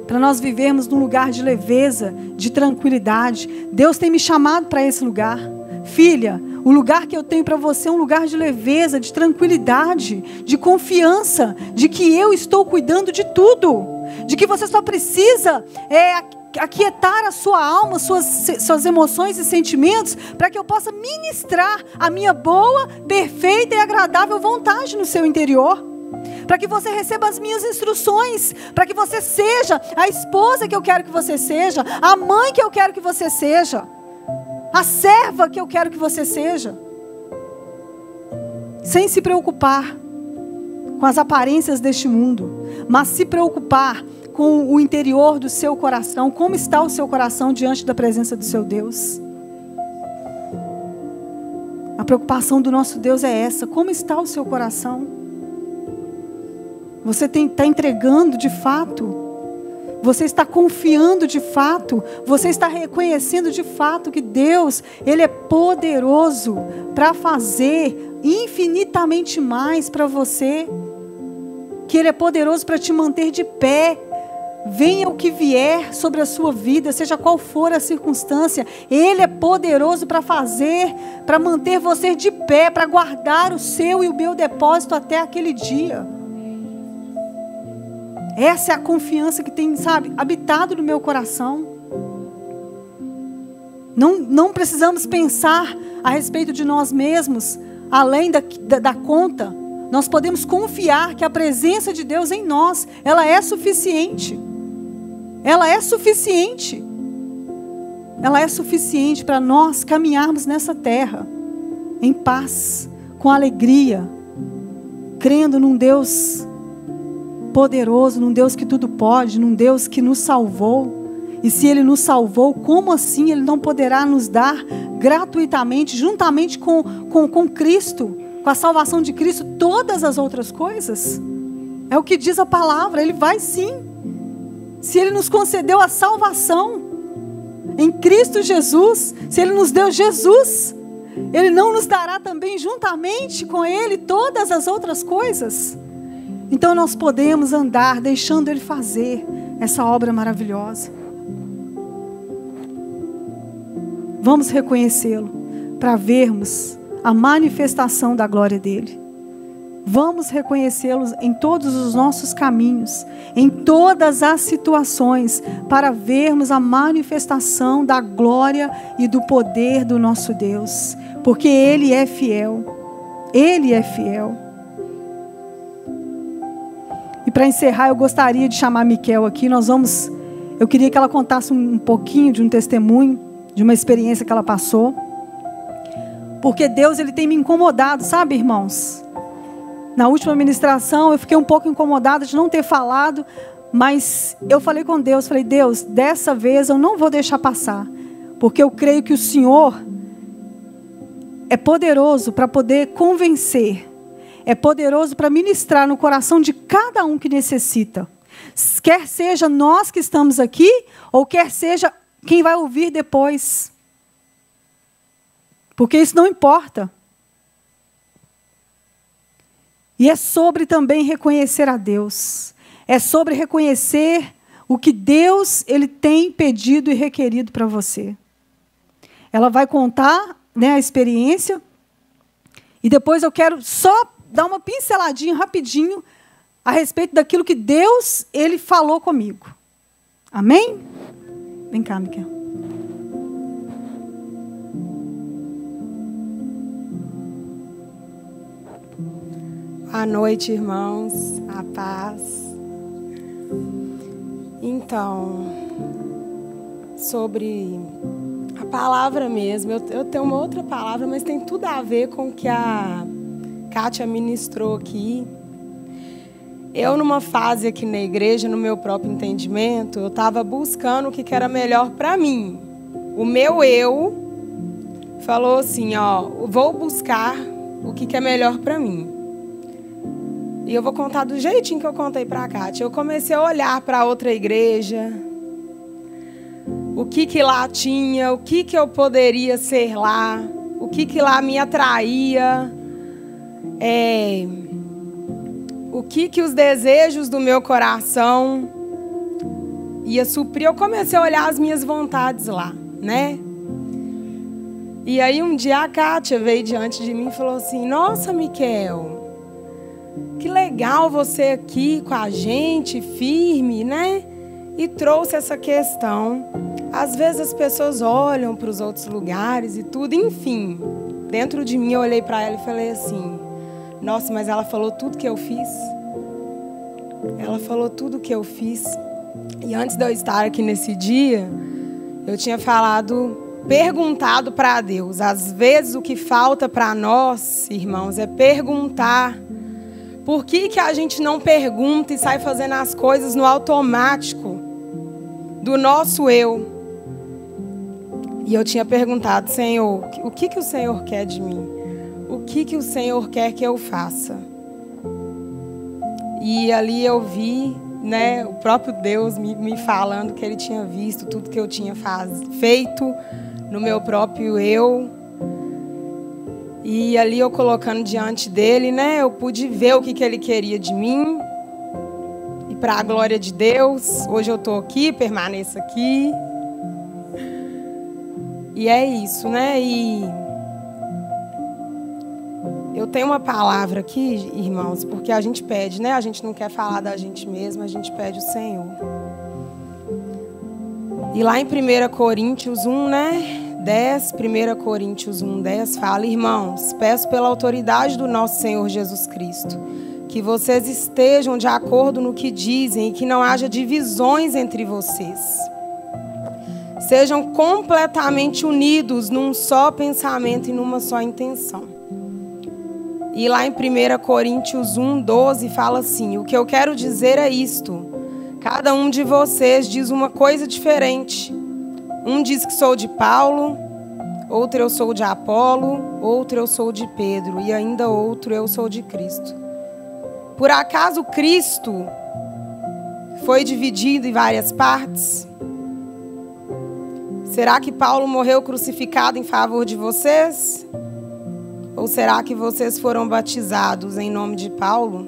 para nós vivermos num lugar de leveza, de tranquilidade. Deus tem me chamado para esse lugar. Filha, o lugar que eu tenho para você é um lugar de leveza, de tranquilidade, de confiança, de que eu estou cuidando de tudo, de que você só precisa aquietar a sua alma, suas emoções e sentimentos, para que eu possa ministrar a minha boa, perfeita e agradável vontade no seu interior, para que você receba as minhas instruções, para que você seja a esposa que eu quero que você seja, a mãe que eu quero que você seja, a serva que eu quero que você seja, sem se preocupar com as aparências deste mundo, mas se preocupar com o interior do seu coração. Como está o seu coração diante da presença do seu Deus? A preocupação do nosso Deus é essa. Como está o seu coração? Você está entregando de fato? Você está confiando de fato? Você está reconhecendo de fato que Deus, Ele é poderoso para fazer infinitamente mais para você? Que Ele é poderoso para te manter de pé, venha o que vier sobre a sua vida, seja qual for a circunstância, Ele é poderoso para fazer, para manter você de pé, para guardar o seu e o meu depósito até aquele dia. Essa é a confiança que tem, habitado no meu coração. Não precisamos pensar a respeito de nós mesmos, além da conta. Nós podemos confiar que a presença de Deus em nós, ela é suficiente. Ela é suficiente. Ela é suficiente para nós caminharmos nessa terra em paz, com alegria, crendo num Deus poderoso, num Deus que tudo pode, num Deus que nos salvou. E se Ele nos salvou, como assim Ele não poderá nos dar gratuitamente, juntamente com Cristo, com a salvação de Cristo, todas as outras coisas? É o que diz a palavra. Ele vai sim. Se Ele nos concedeu a salvação em Cristo Jesus, se Ele nos deu Jesus, Ele não nos dará também juntamente com Ele todas as outras coisas? Então nós podemos andar deixando Ele fazer essa obra maravilhosa. Vamos reconhecê-lo para vermos a manifestação da glória dEle. Vamos reconhecê-lo em todos os nossos caminhos, em todas as situações, para vermos a manifestação da glória e do poder do nosso Deus, porque Ele é fiel. Ele é fiel. E para encerrar, eu gostaria de chamar a Miquel aqui. Eu queria que ela contasse um pouquinho de um testemunho, de uma experiência que ela passou. Porque Deus, Ele tem me incomodado, sabe, irmãos? Na última ministração, eu fiquei um pouco incomodada de não ter falado, mas eu falei com Deus, Deus, dessa vez eu não vou deixar passar, porque eu creio que o Senhor é poderoso para poder convencer, é poderoso para ministrar no coração de cada um que necessita. Quer seja nós que estamos aqui, ou quer seja quem vai ouvir depois. Porque isso não importa. E é sobre também reconhecer a Deus. É sobre reconhecer o que Deus Ele tem pedido e requerido para você. Ela vai contar, a experiência. E depois eu quero só dar uma pinceladinha rapidinho a respeito daquilo que Deus, Ele falou comigo. Amém? Vem cá, Miquel. Boa noite, irmãos. A paz. Então, sobre a palavra mesmo, eu tenho uma outra palavra, mas tem tudo a ver com o que a Kátia ministrou aqui. Eu, numa fase aqui na igreja, no meu próprio entendimento, eu estava buscando o que era melhor para mim. O meu eu falou assim, vou buscar o que é melhor para mim. E eu vou contar do jeitinho que eu contei para a Kátia. Eu comecei a olhar para outra igreja, o que lá tinha, o que eu poderia ser lá, o que lá me atraía, o que os desejos do meu coração ia suprir, eu comecei a olhar as minhas vontades lá, né? E aí um dia a Kátia veio diante de mim e falou assim: nossa, Miquel, que legal você aqui com a gente, firme, né? E trouxe essa questão. Às vezes as pessoas olham para os outros lugares e tudo, enfim. Dentro de mim eu olhei para ela e falei assim: nossa, mas ela falou tudo que eu fiz. Ela falou tudo que eu fiz. E antes de eu estar aqui nesse dia, eu tinha perguntado para Deus. Às vezes o que falta para nós, irmãos, é perguntar. Por que a gente não pergunta e sai fazendo as coisas no automático do nosso eu? E eu tinha perguntado: Senhor, o que o Senhor quer de mim? O que o Senhor quer que eu faça? E ali eu vi, né, o próprio Deus me falando que Ele tinha visto tudo que eu tinha feito no meu próprio eu. E ali eu colocando diante dele, né, eu pude ver o que Ele queria de mim. E para a glória de Deus, hoje eu estou aqui, permaneço aqui. E é isso, né? E eu tenho uma palavra aqui, irmãos, porque a gente pede, né? A gente não quer falar da gente mesmo, a gente pede o Senhor. E lá em 1 Coríntios 1, né? 1 Coríntios 1, 10, fala: irmãos, peço pela autoridade do nosso Senhor Jesus Cristo, que vocês estejam de acordo no que dizem e que não haja divisões entre vocês. Sejam completamente unidos num só pensamento e numa só intenção. E lá em 1 Coríntios 1, 12, fala assim: o que eu quero dizer é isto: cada um de vocês diz uma coisa diferente. Um diz que sou de Paulo, outro eu sou de Apolo, outro eu sou de Pedro, e ainda outro eu sou de Cristo. Por acaso Cristo foi dividido em várias partes? Será que Paulo morreu crucificado em favor de vocês? Ou será que vocês foram batizados em nome de Paulo?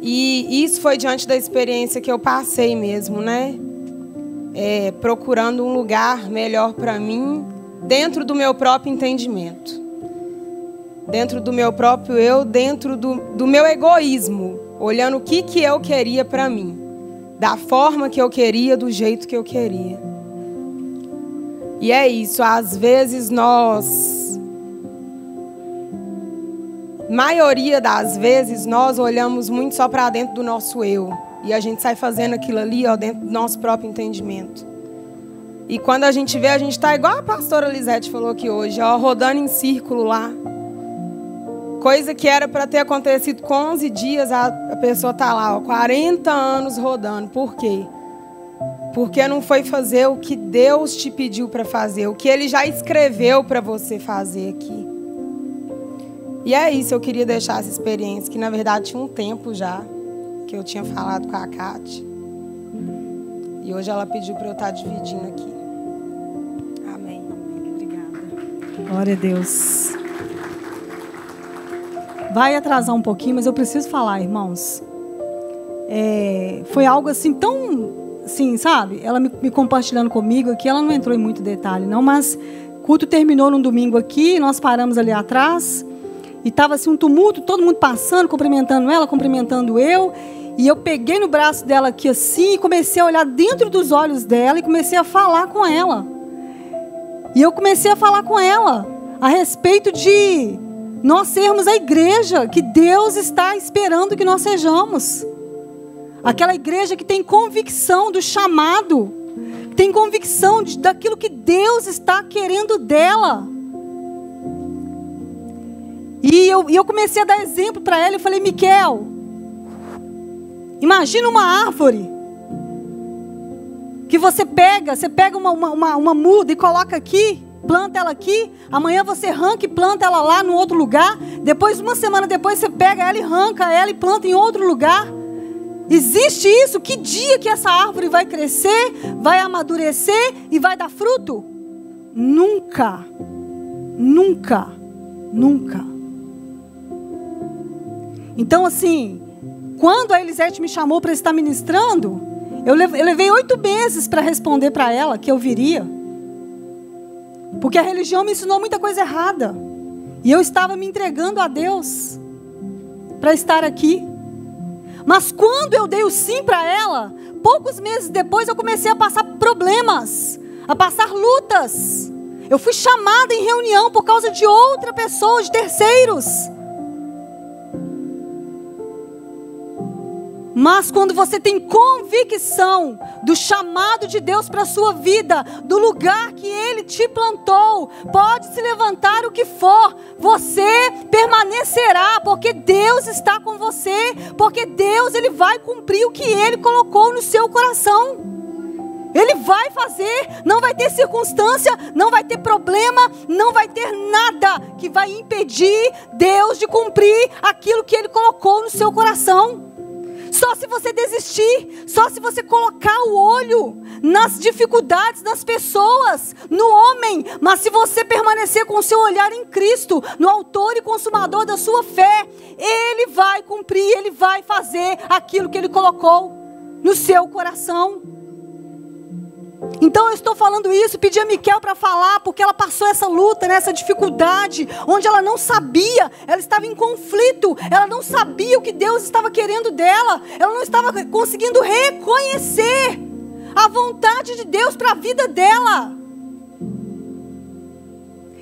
E isso foi diante da experiência que eu passei mesmo, né? Procurando um lugar melhor para mim, dentro do meu próprio entendimento. Dentro do meu próprio eu, dentro do meu egoísmo. Olhando o que eu queria para mim. Da forma que eu queria, do jeito que eu queria. E é isso, às vezes maioria das vezes, nós olhamos muito só para dentro do nosso eu. E a gente sai fazendo aquilo ali, ó, dentro do nosso próprio entendimento. E quando a gente vê, a gente está igual a pastora Lisete falou aqui hoje, ó, rodando em círculo lá. Coisa que era para ter acontecido com 11 dias, a pessoa está lá, ó, 40 anos rodando. Por quê? Porque não foi fazer o que Deus te pediu para fazer, o que Ele já escreveu para você fazer aqui. E é isso, eu queria deixar essa experiência, que na verdade tinha um tempo já, que eu tinha falado com a Kátia. E hoje ela pediu para eu estar dividindo aqui. Amém. Obrigada. Glória a Deus. Vai atrasar um pouquinho, mas eu preciso falar, irmãos. Foi algo assim tão... Sim, sabe? Ela me compartilhando comigo aqui, ela não entrou em muito detalhe, não, mas o culto terminou num domingo aqui, nós paramos ali atrás, e estava assim um tumulto, todo mundo passando, cumprimentando ela, cumprimentando eu, e eu peguei no braço dela aqui assim, e comecei a olhar dentro dos olhos dela, e comecei a falar com ela. E eu comecei a falar com ela, a respeito de nós sermos a igreja que Deus está esperando que nós sejamos. Aquela igreja que tem convicção do chamado, tem convicção daquilo que Deus está querendo dela. E eu comecei a dar exemplo para ela. Eu falei: Miquel, imagina uma árvore que você pega uma muda e coloca aqui, planta ela aqui. Amanhã você arranca e planta ela lá no outro lugar. Depois, uma semana depois, você pega ela e arranca ela e planta em outro lugar. Existe isso? Que dia que essa árvore vai crescer, vai amadurecer e vai dar fruto? Nunca. Nunca. Nunca. Então, assim, quando a Elisete me chamou para estar ministrando, Eu levei 8 meses para responder para ela que eu viria. Porque a religião me ensinou muita coisa errada. E eu estava me entregando a Deus para estar aqui. Mas quando eu dei o sim para ela, poucos meses depois eu comecei a passar problemas, a passar lutas. Eu fui chamada em reunião por causa de outra pessoa, de terceiros. Mas quando você tem convicção do chamado de Deus para a sua vida, do lugar que Ele te plantou, pode se levantar o que for, você permanecerá, porque Deus está com você, porque Deus Ele vai cumprir o que Ele colocou no seu coração. Ele vai fazer, não vai ter circunstância, não vai ter problema, não vai ter nada que vai impedir Deus de cumprir aquilo que Ele colocou no seu coração. Só se você desistir, só se você colocar o olho nas dificuldades das pessoas, no homem, mas se você permanecer com o seu olhar em Cristo, no autor e consumador da sua fé, Ele vai cumprir, Ele vai fazer aquilo que Ele colocou no seu coração. Então eu estou falando isso, pedi a Miquel para falar, porque ela passou essa luta, essa dificuldade, onde ela não sabia, ela estava em conflito, ela não sabia o que Deus estava querendo dela, ela não estava conseguindo reconhecer a vontade de Deus para a vida dela.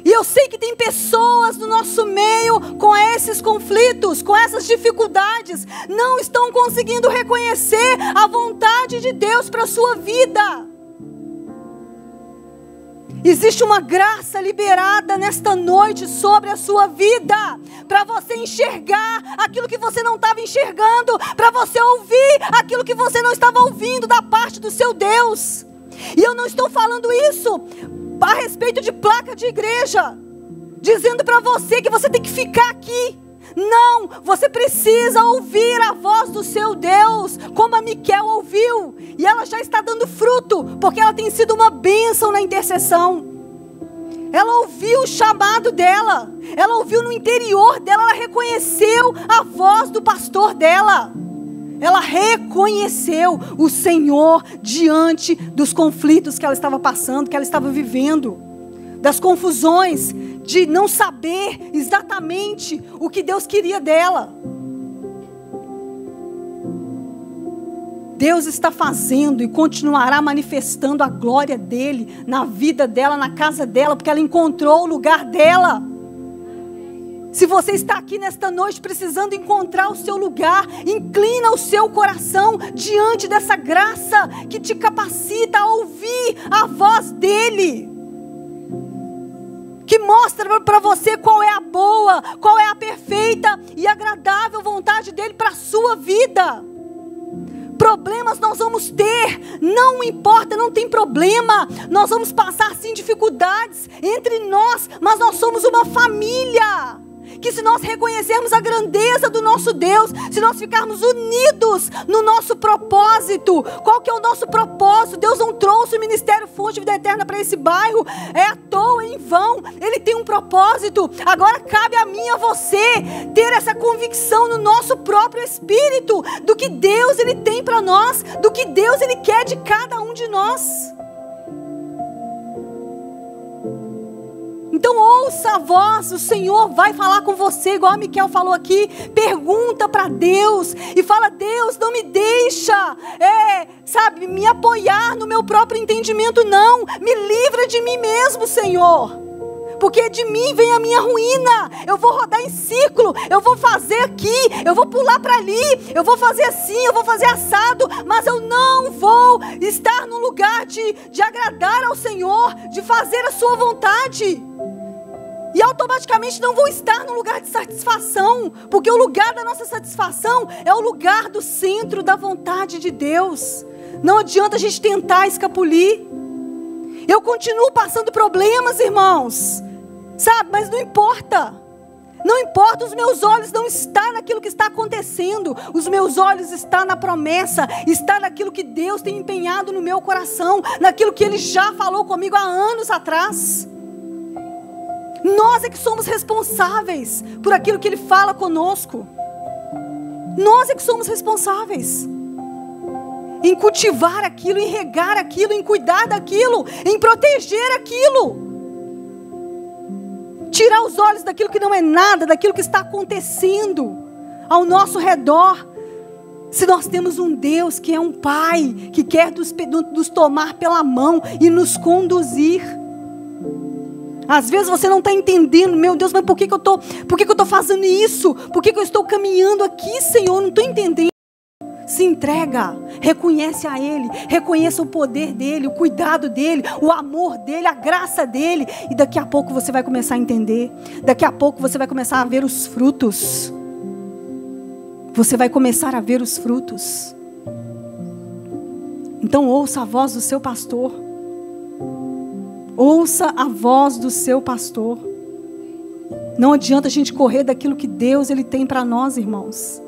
E eu sei que tem pessoas no nosso meio com esses conflitos, com essas dificuldades, não estão conseguindo reconhecer a vontade de Deus para a sua vida. Existe uma graça liberada nesta noite sobre a sua vida, para você enxergar aquilo que você não estava enxergando, para você ouvir aquilo que você não estava ouvindo da parte do seu Deus. E eu não estou falando isso a respeito de placa de igreja, dizendo para você que você tem que ficar aqui. Não, você precisa ouvir a voz do seu Deus, como a Miquel ouviu, e ela já está dando fruto, porque ela tem sido uma bênção na intercessão. Ela ouviu o chamado dela, ela ouviu no interior dela, ela reconheceu a voz do pastor dela, ela reconheceu o Senhor diante dos conflitos que ela estava passando, que ela estava vivendo, das confusões, de não saber exatamente o que Deus queria dela. Deus está fazendo e continuará manifestando a glória dEle na vida dela, na casa dela, porque ela encontrou o lugar dela. Se você está aqui nesta noite precisando encontrar o seu lugar, inclina o seu coração diante dessa graça que te capacita a ouvir a voz dEle, que mostra para você qual é a boa, qual é a perfeita e agradável vontade dEle para a sua vida. Problemas nós vamos ter, não importa, não tem problema, nós vamos passar sim dificuldades entre nós, mas nós somos uma família, que se nós reconhecermos a grandeza do nosso Deus, se nós ficarmos unidos no nosso propósito, qual que é o nosso propósito? Deus não trouxe o Ministério Fonte de Vida Eterna para esse bairro, é à toa, em vão, Ele tem um propósito. Agora cabe a mim e a você ter essa convicção no nosso próprio espírito, do que Deus Ele tem para nós, do que Deus Ele quer de cada um de nós. Então ouça a voz, o Senhor vai falar com você, igual a Miquel falou aqui. Pergunta para Deus e fala: Deus, não me deixa, me apoiar no meu próprio entendimento, não. Me livra de mim mesmo, Senhor, porque de mim vem a minha ruína. Eu vou rodar em círculo, eu vou fazer aqui, eu vou pular para ali, eu vou fazer assim, eu vou fazer assado, mas eu não vou estar no lugar de agradar ao Senhor, de fazer a sua vontade. E automaticamente não vou estar no lugar de satisfação, porque o lugar da nossa satisfação é o lugar do centro da vontade de Deus. Não adianta a gente tentar escapulir. Eu continuo passando problemas, irmãos, mas não importa. Não importa, os meus olhos não estão naquilo que está acontecendo. Os meus olhos estão na promessa, está naquilo que Deus tem empenhado no meu coração, naquilo que Ele já falou comigo há anos atrás. Nós é que somos responsáveis por aquilo que Ele fala conosco. Nós é que somos responsáveis. em cultivar aquilo, em regar aquilo, em cuidar daquilo, em proteger aquilo. Tirar os olhos daquilo que não é nada, daquilo que está acontecendo ao nosso redor. Se nós temos um Deus que é um Pai, que quer nos tomar pela mão e nos conduzir. Às vezes você não está entendendo, meu Deus, mas por que eu estou fazendo isso? Por que eu estou caminhando aqui, Senhor? Não estou entendendo. Se entrega, reconhece a Ele, reconheça o poder dEle, o cuidado dEle, o amor dEle, a graça dEle. E daqui a pouco você vai começar a entender. Daqui a pouco você vai começar a ver os frutos. Você vai começar a ver os frutos. Então ouça a voz do seu pastor. Ouça a voz do seu pastor. Não adianta a gente correr daquilo que Deus Ele tem para nós, irmãos.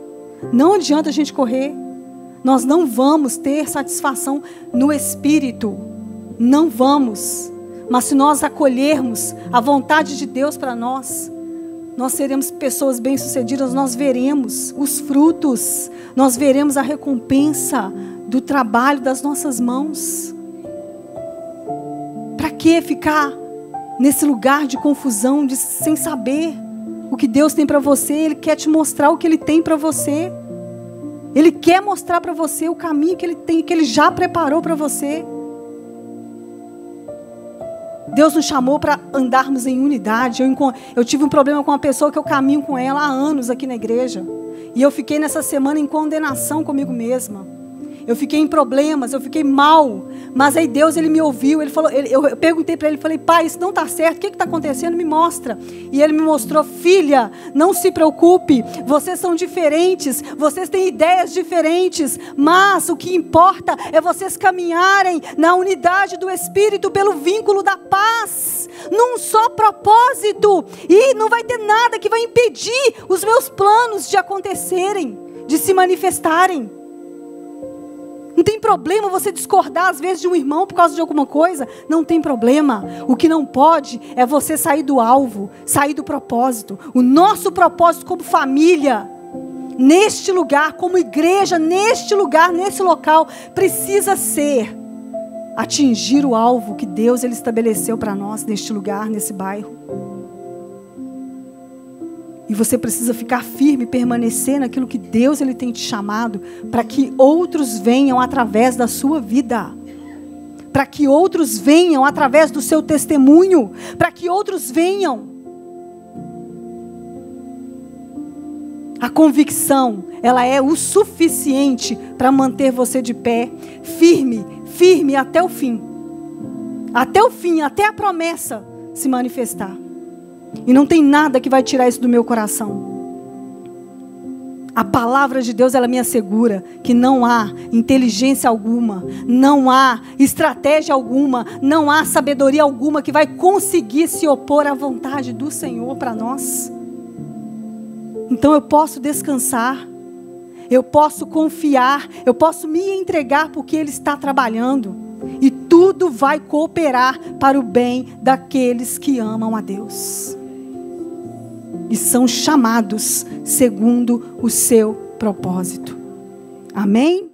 Não adianta a gente correr. Nós não vamos ter satisfação no Espírito. Não vamos. Mas se nós acolhermos a vontade de Deus para nós, nós seremos pessoas bem-sucedidas, nós veremos os frutos, nós veremos a recompensa do trabalho das nossas mãos. Para que ficar nesse lugar de confusão, sem saber o que Deus tem para você? Ele quer te mostrar o que Ele tem para você. Ele quer mostrar para você o caminho que Ele tem, que Ele já preparou para você. Deus nos chamou para andarmos em unidade. Eu tive um problema com uma pessoa que eu caminho com ela há anos aqui na igreja. E eu fiquei nessa semana em condenação comigo mesma. Eu fiquei em problemas, eu fiquei mal. Mas aí Deus, Ele me ouviu. Ele falou, eu perguntei para Ele, falei, Pai, isso não está certo. O que está acontecendo? Me mostra. E Ele me mostrou, filha, não se preocupe. Vocês são diferentes, vocês têm ideias diferentes. Mas o que importa é vocês caminharem na unidade do Espírito pelo vínculo da paz. Num só propósito. E não vai ter nada que vai impedir os meus planos de acontecerem, de se manifestarem. Não tem problema você discordar às vezes de um irmão por causa de alguma coisa. Não tem problema. O que não pode é você sair do alvo, sair do propósito. O nosso propósito como família, neste lugar, como igreja, neste lugar, nesse local, precisa ser atingir o alvo que Deus Ele estabeleceu para nós neste lugar, nesse bairro. E você precisa ficar firme, permanecer naquilo que Deus Ele tem te chamado, para que outros venham através da sua vida. Para que outros venham através do seu testemunho. Para que outros venham. A convicção, ela é o suficiente para manter você de pé, firme, firme até o fim. Até o fim, até a promessa se manifestar. E não tem nada que vai tirar isso do meu coração. A palavra de Deus, ela me assegura que não há inteligência alguma, não há estratégia alguma, não há sabedoria alguma que vai conseguir se opor à vontade do Senhor para nós. Então eu posso descansar, eu posso confiar, eu posso me entregar porque Ele está trabalhando. E tudo vai cooperar para o bem daqueles que amam a Deus. E são chamados segundo o seu propósito. Amém?